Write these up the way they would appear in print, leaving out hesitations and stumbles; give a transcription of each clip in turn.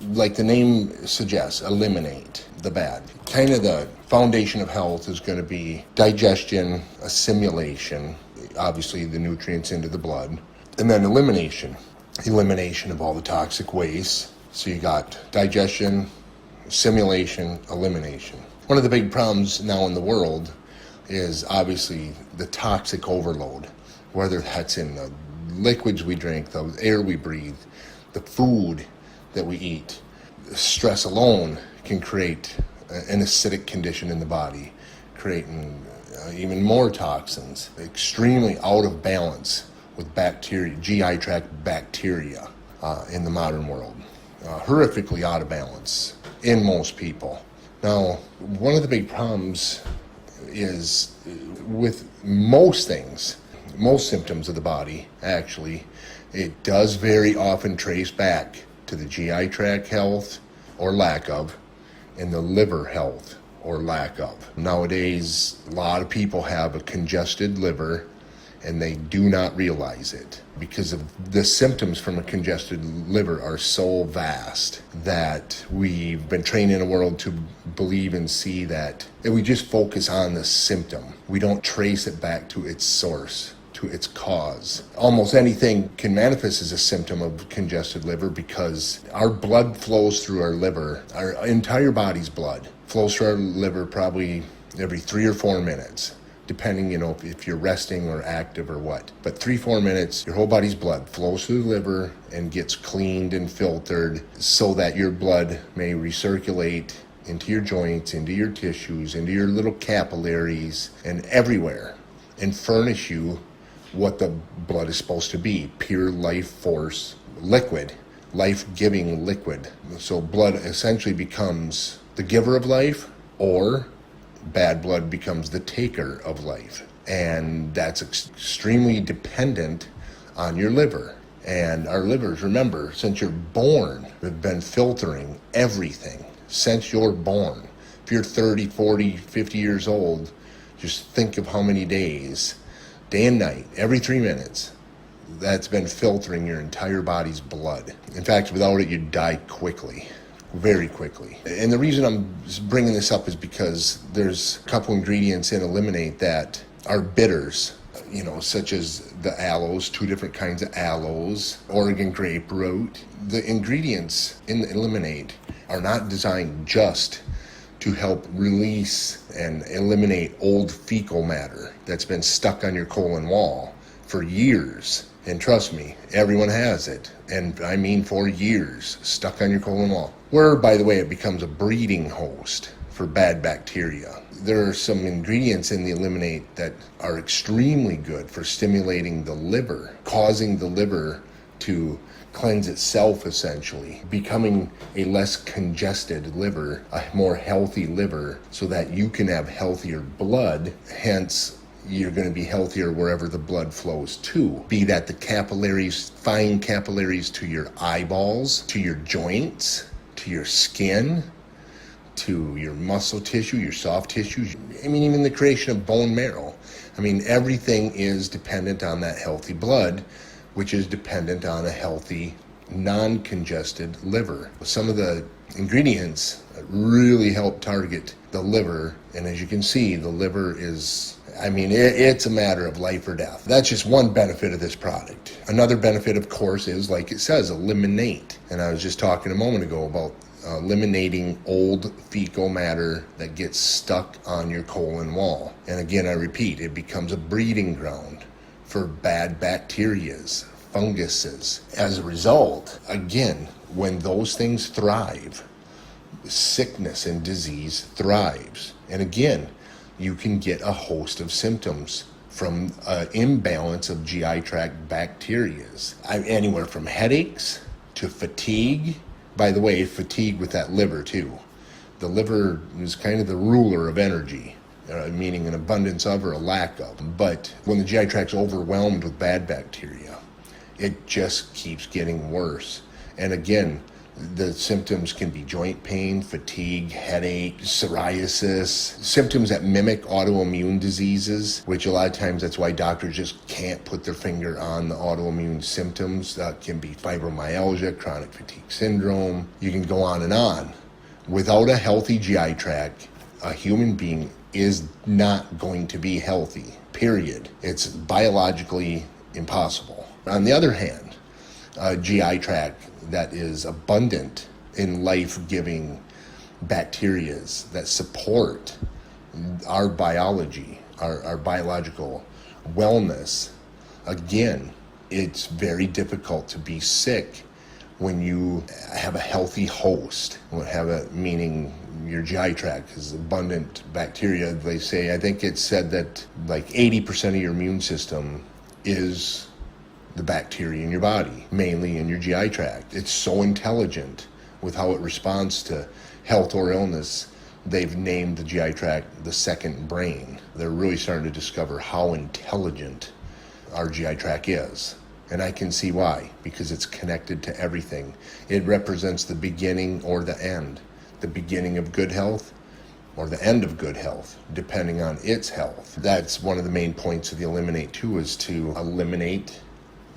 Like the name suggests, eliminate the bad. Kind of the foundation of health is going to be digestion, assimilation, obviously the nutrients into the blood, and then elimination of all the toxic waste. So you got digestion, assimilation, elimination. One of the big problems now in the world is obviously the toxic overload, whether that's in the liquids we drink, the air we breathe, the food that we eat. Stress alone can create an acidic condition in the body, creating even more toxins, extremely out of balance with bacteria, GI tract bacteria in the modern world. Horrifically out of balance in most people. Now, one of the big problems is with most things, most symptoms of the body, actually, it does very often trace back to the GI tract health or lack of, and the liver health or lack of. Nowadays, a lot of people have a congested liver and they do not realize it because of the symptoms from a congested liver are so vast that we've been trained in a world to believe and see that we just focus on the symptom. We don't trace it back to its source, to its cause. Almost anything can manifest as a symptom of congested liver because our blood flows through our liver. Our entire body's blood flows through our liver probably every 3 or 4 minutes, depending, if you're resting or active or what. But 3-4 minutes, your whole body's blood flows through the liver and gets cleaned and filtered so that your blood may recirculate into your joints, into your tissues, into your little capillaries, and everywhere, and furnish you what the blood is supposed to be, pure life force liquid, life-giving liquid. So blood essentially becomes the giver of life, or bad blood becomes the taker of life. And that's extremely dependent on your liver. And our livers, remember, since you're born, have been filtering everything since you're born. If you're 30, 40, 50 years old, just think of how many days, day and night, every 3 minutes, that's been filtering your entire body's blood. In fact, without it, you'd die quickly. Very quickly. And the reason I'm bringing this up is because there's a couple ingredients in Elminate that are bitters, such as the aloes, 2 different kinds of aloes, Oregon grape root. The ingredients in the Elminate are not designed just to help release and eliminate old fecal matter that's been stuck on your colon wall for years. And trust me, everyone has it. And I mean for years, stuck on your colon wall. Where, by the way, it becomes a breeding host for bad bacteria. There are some ingredients in the Elminate that are extremely good for stimulating the liver, causing the liver to cleanse itself, essentially, becoming a less congested liver, a more healthy liver, so that you can have healthier blood, hence you're going to be healthier wherever the blood flows to. Be that the capillaries, fine capillaries to your eyeballs, to your joints, to your skin, to your muscle tissue, your soft tissues. Even the creation of bone marrow. Everything is dependent on that healthy blood, which is dependent on a healthy, non-congested liver. Some of the ingredients really help target the liver, and as you can see, the liver is, it's a matter of life or death. That's just one benefit of this product. Another benefit, of course, is, like it says, eliminate. And I was just talking a moment ago about eliminating old fecal matter that gets stuck on your colon wall. And again, I repeat, it becomes a breeding ground for bad bacterias, funguses. As a result, again, when those things thrive, sickness and disease thrives. And again, you can get a host of symptoms from an imbalance of GI tract bacterias. Anywhere from headaches to fatigue. By the way, fatigue with that liver too. The liver is kind of the ruler of energy, meaning an abundance of or a lack of. But when the GI tract's overwhelmed with bad bacteria, it just keeps getting worse. And again, The symptoms can be joint pain, fatigue, headache, psoriasis, symptoms that mimic autoimmune diseases, which a lot of times that's why doctors just can't put their finger on the autoimmune symptoms. That can be fibromyalgia, chronic fatigue syndrome. You can go on and on. Without a healthy GI tract, a human being is not going to be healthy, period. It's biologically impossible. On the other hand, a GI tract that is abundant in life-giving bacterias that support our biology, our biological wellness. Again, it's very difficult to be sick when you have a healthy host. Meaning your GI tract is abundant bacteria. They say, I think it's said that like 80% of your immune system is the bacteria in your body, mainly in your GI tract. It's so intelligent with how it responds to health or illness. They've named the GI tract the second brain. They're really starting to discover how intelligent our GI tract is. And I can see why, because it's connected to everything. It represents the beginning or the end, the beginning of good health or the end of good health, depending on its health. That's one of the main points of the Elminate too, is to eliminate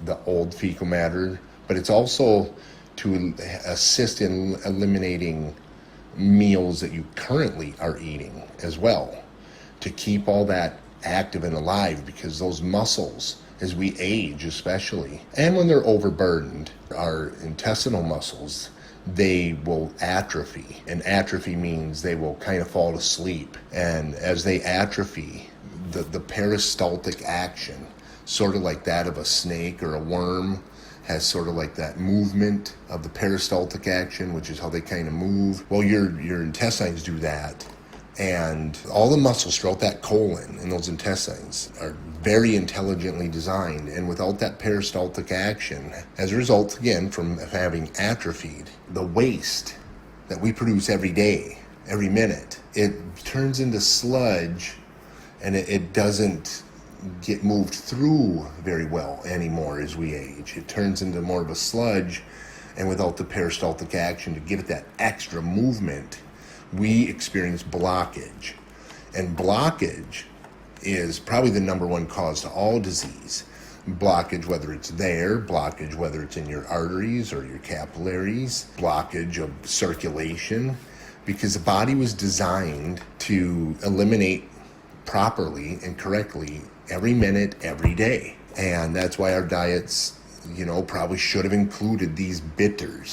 the old fecal matter, but it's also to assist in eliminating meals that you currently are eating as well, to keep all that active and alive, because those muscles, as we age especially, and when they're overburdened, our intestinal muscles, they will atrophy. And atrophy means they will kind of fall asleep. And as they atrophy, the peristaltic action, sort of like that of a snake or a worm, has sort of like that movement of the peristaltic action, which is how they kind of move. Well, your intestines do that. And all the muscles throughout that colon and those intestines are very intelligently designed. And without that peristaltic action, as a result, again, from having atrophied, the waste that we produce every day, every minute, it turns into sludge, and it doesn't get moved through very well anymore as we age. It turns into more of a sludge, and without the peristaltic action to give it that extra movement, we experience blockage. And blockage is probably the number one cause to all disease. Blockage, whether it's there, blockage, whether it's in your arteries or your capillaries, blockage of circulation, because the body was designed to eliminate properly and correctly every minute, every day. And that's why our diets, probably should have included these bitter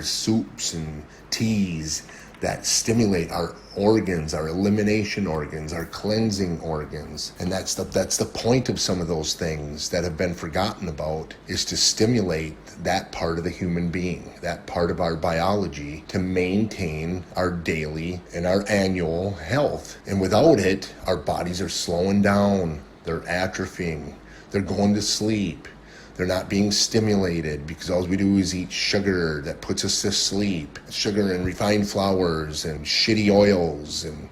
soups and teas that stimulate our organs, our elimination organs, our cleansing organs. And that's the point of some of those things that have been forgotten about, is to stimulate that part of the human being, that part of our biology, to maintain our daily and our annual health. And without it, our bodies are slowing down, they're atrophying, they're going to sleep. They're not being stimulated, because all we do is eat sugar that puts us to sleep. Sugar and refined flours and shitty oils and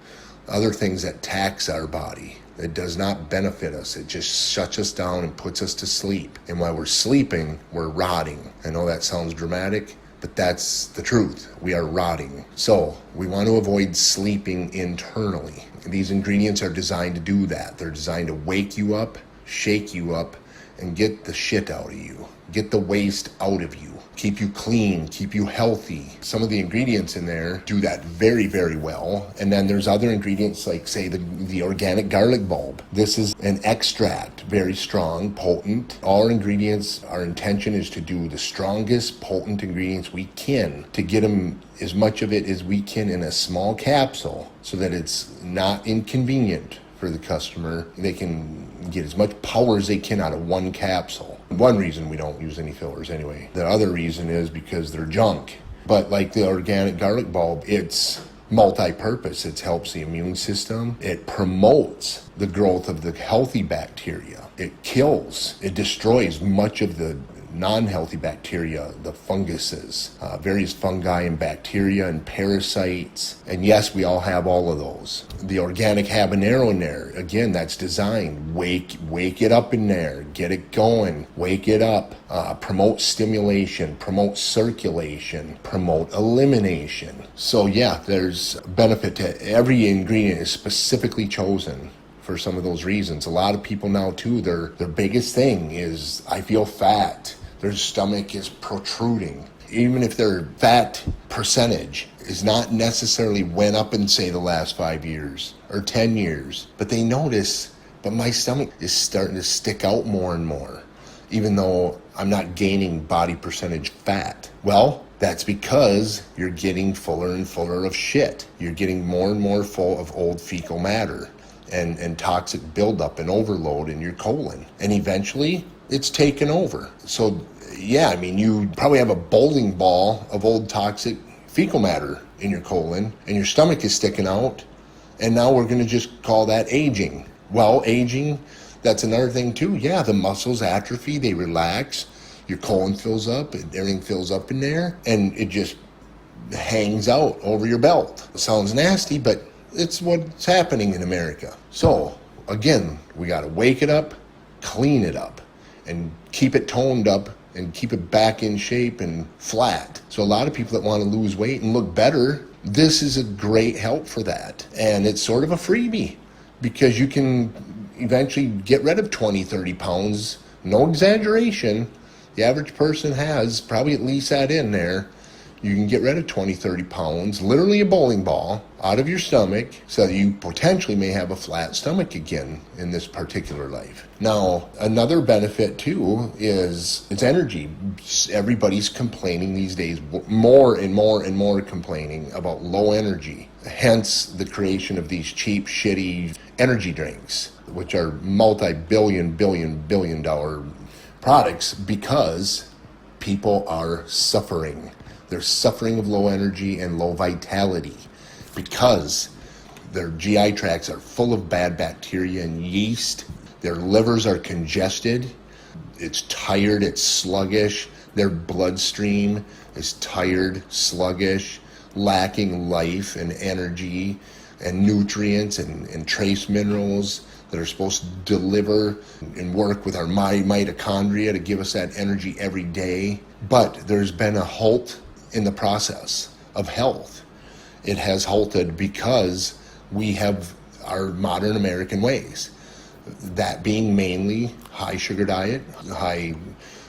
other things that tax our body. It does not benefit us. It just shuts us down and puts us to sleep. And while we're sleeping, we're rotting. I know that sounds dramatic, but that's the truth. We are rotting. So we want to avoid sleeping internally. These ingredients are designed to do that. They're designed to wake you up, shake you up, and get the shit out of you. Get the waste out of you. Keep you clean, keep you healthy. Some of the ingredients in there do that very, very well. And then there's other ingredients like, say, the organic garlic bulb. This is an extract, very strong, potent. All our ingredients, our intention is to do the strongest, potent ingredients we can, to get them as much of it as we can in a small capsule, so that it's not inconvenient for the customer. They can get as much power as they can out of one capsule. One reason we don't use any fillers anyway. The other reason is because they're junk. But like the organic garlic bulb, it's multi-purpose. It helps the immune system. It promotes the growth of the healthy bacteria. It kills, it destroys much of the non-healthy bacteria, the funguses, various fungi and bacteria and parasites. And yes, we all have all of those. The organic habanero in there, again, that's designed. Wake it up in there. Get it going. Wake it up. Promote stimulation. Promote circulation. Promote elimination. So yeah, there's benefit to every ingredient is specifically chosen for some of those reasons. A lot of people now too, their biggest thing is, I feel fat. Their stomach is protruding. Even if their fat percentage is not necessarily went up in, say, the last 5 years or 10 years, but they notice, but my stomach is starting to stick out more and more, even though I'm not gaining body percentage fat. Well, that's because you're getting fuller and fuller of shit. You're getting more and more full of old fecal matter and toxic buildup and overload in your colon. And eventually, it's taken over. So, yeah, I mean, you probably have a bowling ball of old toxic fecal matter in your colon, and your stomach is sticking out, and now we're going to just call that aging. Well, aging, that's another thing too. Yeah, the muscles atrophy, they relax, your colon fills up, and everything fills up in there, and it just hangs out over your belt. It sounds nasty, but it's what's happening in America. So, again, we got to wake it up, clean it up, and keep it toned up and keep it back in shape and flat. So a lot of people that want to lose weight and look better, this is a great help for that. And it's sort of a freebie because you can eventually get rid of 20, 30 pounds. No exaggeration. The average person has probably at least that in there. You can get rid of 20, 30 pounds, literally a bowling ball, out of your stomach so that you potentially may have a flat stomach again in this particular life. Now, another benefit too is it's energy. Everybody's complaining these days, more and more and more complaining about low energy. Hence the creation of these cheap, shitty energy drinks, which are multi-billion, billion dollar products because people are suffering. They're suffering of low energy and low vitality because their GI tracts are full of bad bacteria and yeast. Their livers are congested. It's tired, it's sluggish. Their bloodstream is tired, sluggish, lacking life and energy and nutrients and trace minerals that are supposed to deliver and work with our mitochondria to give us that energy every day. But there's been a halt in the process of health. It has halted because we have our modern American ways. That being mainly high sugar diet, high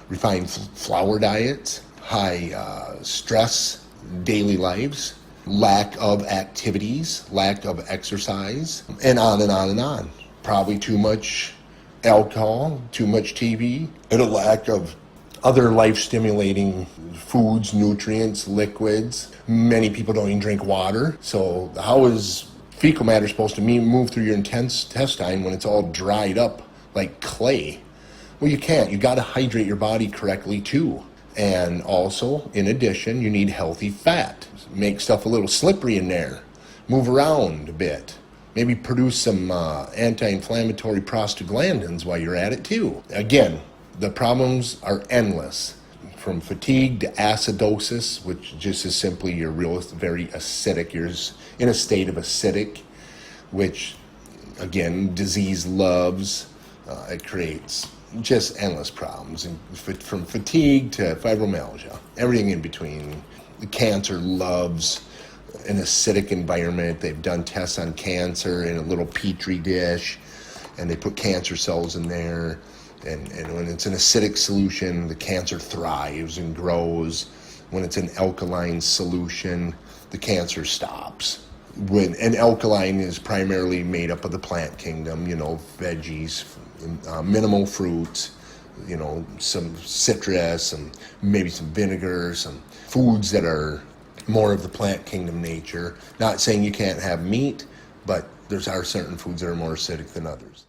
refined flour diets, high stress daily lives, lack of activities, lack of exercise, and on and on and on. Probably too much alcohol, too much TV, and a lack of other life-stimulating foods, nutrients, liquids. Many people don't even drink water. So how is fecal matter supposed to move through your intestine when it's all dried up like clay? Well, you can't. You got to hydrate your body correctly too. And also, in addition, you need healthy fat. Make stuff a little slippery in there. Move around a bit. Maybe produce some anti-inflammatory prostaglandins while you're at it too. Again, the problems are endless, from fatigue to acidosis, which just is simply you're very acidic. You're in a state of acidic, which, again, disease loves. It creates just endless problems, and from fatigue to fibromyalgia, everything in between. The cancer loves an acidic environment. They've done tests on cancer in a little petri dish, and they put cancer cells in there. And when it's an acidic solution, the cancer thrives and grows. When it's an alkaline solution, the cancer stops. When an alkaline is primarily made up of the plant kingdom, veggies, minimal fruits, some citrus, and maybe some vinegar, some foods that are more of the plant kingdom nature. Not saying you can't have meat, but there are certain foods that are more acidic than others.